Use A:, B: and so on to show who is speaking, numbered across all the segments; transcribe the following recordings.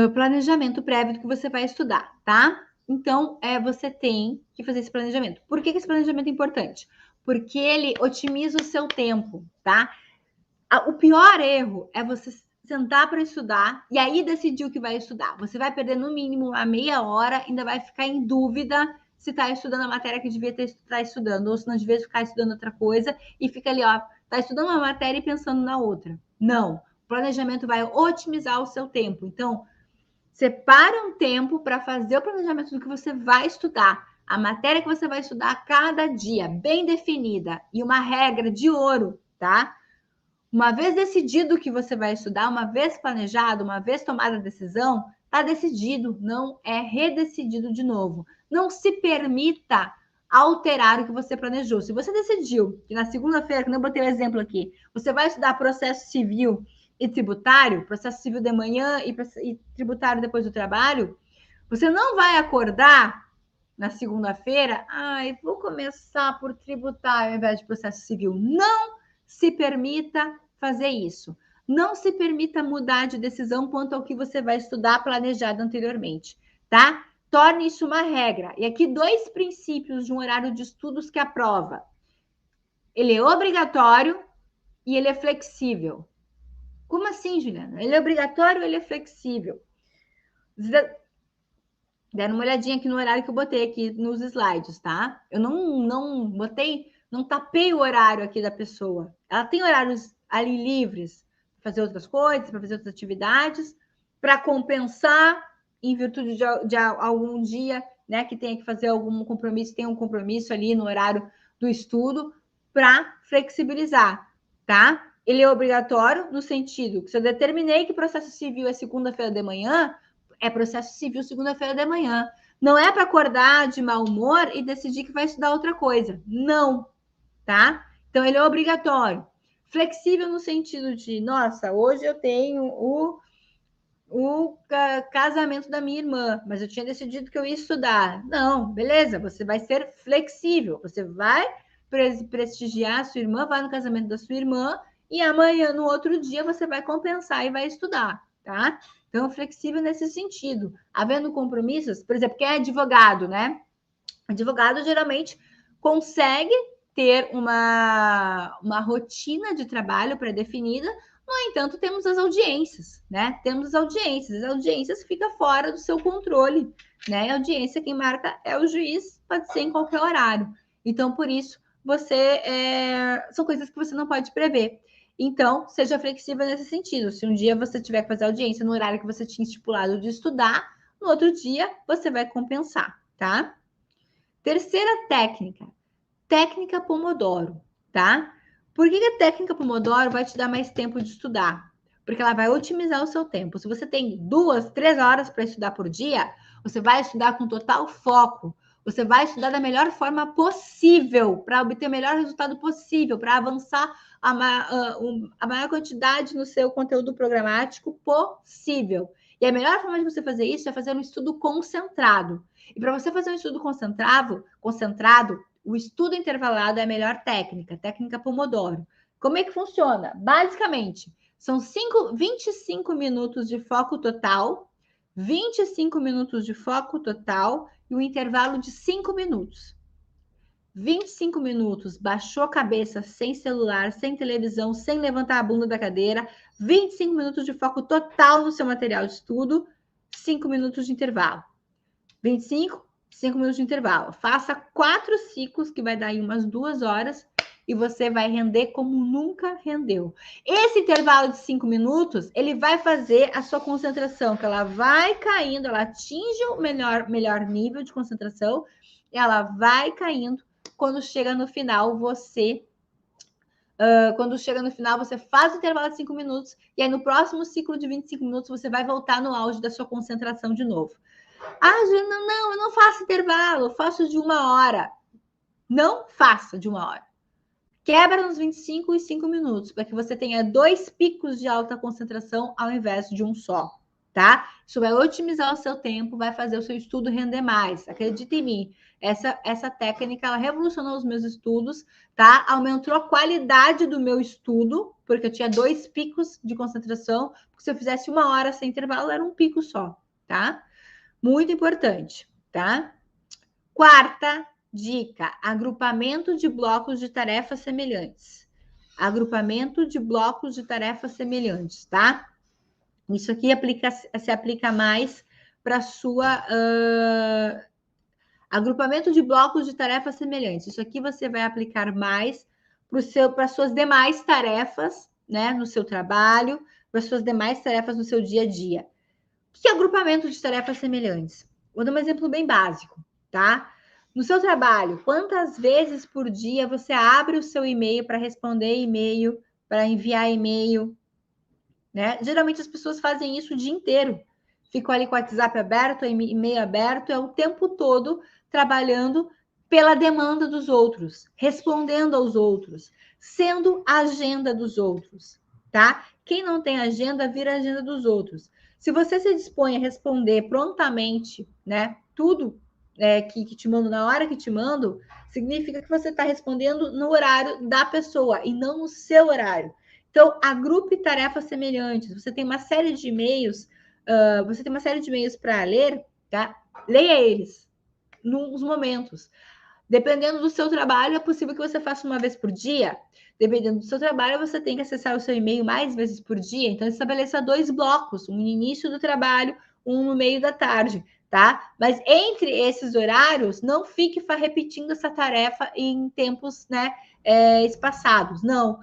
A: planejamento prévio do que você vai estudar, tá? Então, você tem que fazer esse planejamento. Por que esse planejamento é importante? Porque ele otimiza o seu tempo, tá? O pior erro é você sentar para estudar e aí decidir o que vai estudar. Você vai perder no mínimo uma meia hora, ainda vai ficar em dúvida se está estudando a matéria que devia estar estudando, ou se não devia ficar estudando outra coisa, e fica ali, ó, tá estudando uma matéria e pensando na outra. Não. O planejamento vai otimizar o seu tempo. Então, separa um tempo para fazer o planejamento do que você vai estudar. A matéria que você vai estudar a cada dia, bem definida. E uma regra de ouro, tá? Uma vez decidido o que você vai estudar, uma vez planejado, uma vez tomada a decisão, está decidido, não é redecidido de novo. Não se permita alterar o que você planejou. Se você decidiu que na segunda-feira, que eu botei o exemplo aqui, você vai estudar processo civil e tributário, processo civil de manhã e tributário depois do trabalho, você não vai acordar na segunda-feira, vou começar por tributário ao invés de processo civil. Não se permita fazer isso. Não se permita mudar de decisão quanto ao que você vai estudar planejado anteriormente, tá? Torne isso uma regra. E aqui 2 princípios de um horário de estudos que aprova. Ele é obrigatório e ele é flexível. Como assim, Juliana? Ele é obrigatório ou ele é flexível? Deram uma olhadinha aqui no horário que eu botei aqui nos slides, tá? Eu não botei, não tapei o horário aqui da pessoa. Ela tem horários ali livres para fazer outras coisas, para fazer outras atividades, para compensar em virtude de algum dia, né, que tenha que fazer algum compromisso, tem um compromisso ali no horário do estudo, para flexibilizar, tá? Ele é obrigatório no sentido que se eu determinei que processo civil é segunda-feira de manhã, é processo civil segunda-feira de manhã. Não é para acordar de mau humor e decidir que vai estudar outra coisa. Não, tá? Então, ele é obrigatório. Flexível no sentido de, nossa, hoje eu tenho o casamento da minha irmã, mas eu tinha decidido que eu ia estudar. Não, beleza, você vai ser flexível. Você vai prestigiar a sua irmã, vai no casamento da sua irmã e amanhã, no outro dia, você vai compensar e vai estudar, tá? Então, flexível nesse sentido. Havendo compromissos, por exemplo, quem é advogado, né? Advogado geralmente consegue ter uma rotina de trabalho pré-definida. No entanto, temos as audiências, né? Temos as audiências ficam fora do seu controle, né? A audiência, quem marca é o juiz, pode ser em qualquer horário. Então, por isso, são coisas que você não pode prever. Então, seja flexível nesse sentido. Se um dia você tiver que fazer audiência no horário que você tinha estipulado de estudar, no outro dia você vai compensar, tá? Terceira técnica Pomodoro, tá? Por que a técnica Pomodoro vai te dar mais tempo de estudar? Porque ela vai otimizar o seu tempo. Se você tem 2, 3 horas para estudar por dia, você vai estudar com total foco. Você vai estudar da melhor forma possível, para obter o melhor resultado possível, para avançar a maior quantidade no seu conteúdo programático possível. E a melhor forma de você fazer isso é fazer um estudo concentrado. E para você fazer um estudo concentrado, o estudo intervalado é a melhor técnica Pomodoro. Como é que funciona? Basicamente, são 25 minutos de foco total, 25 minutos de foco total e um intervalo de 5 minutos. 25 minutos, baixou a cabeça, sem celular, sem televisão, sem levantar a bunda da cadeira, 25 minutos de foco total no seu material de estudo, 5 minutos de intervalo. 25, 5 minutos de intervalo. Faça 4 ciclos, que vai dar aí umas 2 horas, e você vai render como nunca rendeu. Esse intervalo de 5 minutos, ele vai fazer a sua concentração, que ela vai caindo, ela atinge o melhor nível de concentração, ela vai caindo. Quando chega no final, você faz o intervalo de 5 minutos, e aí no próximo ciclo de 25 minutos, você vai voltar no auge da sua concentração de novo. Juliana, não, eu não faço intervalo, eu faço de 1 hora. Não faça de 1 hora. Quebra nos 25 e 5 minutos, para que você tenha 2 picos de alta concentração ao invés de um só, tá? Isso vai otimizar o seu tempo, vai fazer o seu estudo render mais. Acredita em mim, essa técnica, ela revolucionou os meus estudos, tá? Aumentou a qualidade do meu estudo, porque eu tinha 2 picos de concentração, porque se eu fizesse 1 hora sem intervalo, era um pico só, tá? Muito importante, tá? Quarta dica: agrupamento de blocos de tarefas semelhantes. Agrupamento de blocos de tarefas semelhantes, tá? Isso aqui se aplica mais para sua agrupamento de blocos de tarefas semelhantes. Isso aqui você vai aplicar mais para suas demais tarefas, né, no seu trabalho, para suas demais tarefas no seu dia a dia. O que é agrupamento de tarefas semelhantes? Vou dar um exemplo bem básico, tá? No seu trabalho, quantas vezes por dia você abre o seu e-mail para responder e-mail, para enviar e-mail, né? Geralmente as pessoas fazem isso o dia inteiro. Ficam ali com o WhatsApp aberto, e-mail aberto, é o tempo todo trabalhando pela demanda dos outros, respondendo aos outros, sendo a agenda dos outros, tá? Quem não tem agenda, vira a agenda dos outros. Se você se dispõe a responder prontamente, né, tudo que te mando na hora que te mando, significa que você está respondendo no horário da pessoa e não no seu horário. Então, agrupe tarefas semelhantes. Você tem uma série de e-mails, para ler, tá? Leia eles nos momentos. Dependendo do seu trabalho, é possível que você faça uma vez por dia. Dependendo do seu trabalho, você tem que acessar o seu e-mail mais vezes por dia. Então, estabeleça 2 blocos, um no início do trabalho, um no meio da tarde, tá? Mas entre esses horários, não fique repetindo essa tarefa em tempos, né, espaçados. Não.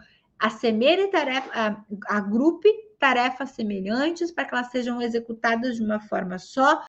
A: Agrupe tarefas semelhantes para que elas sejam executadas de uma forma só,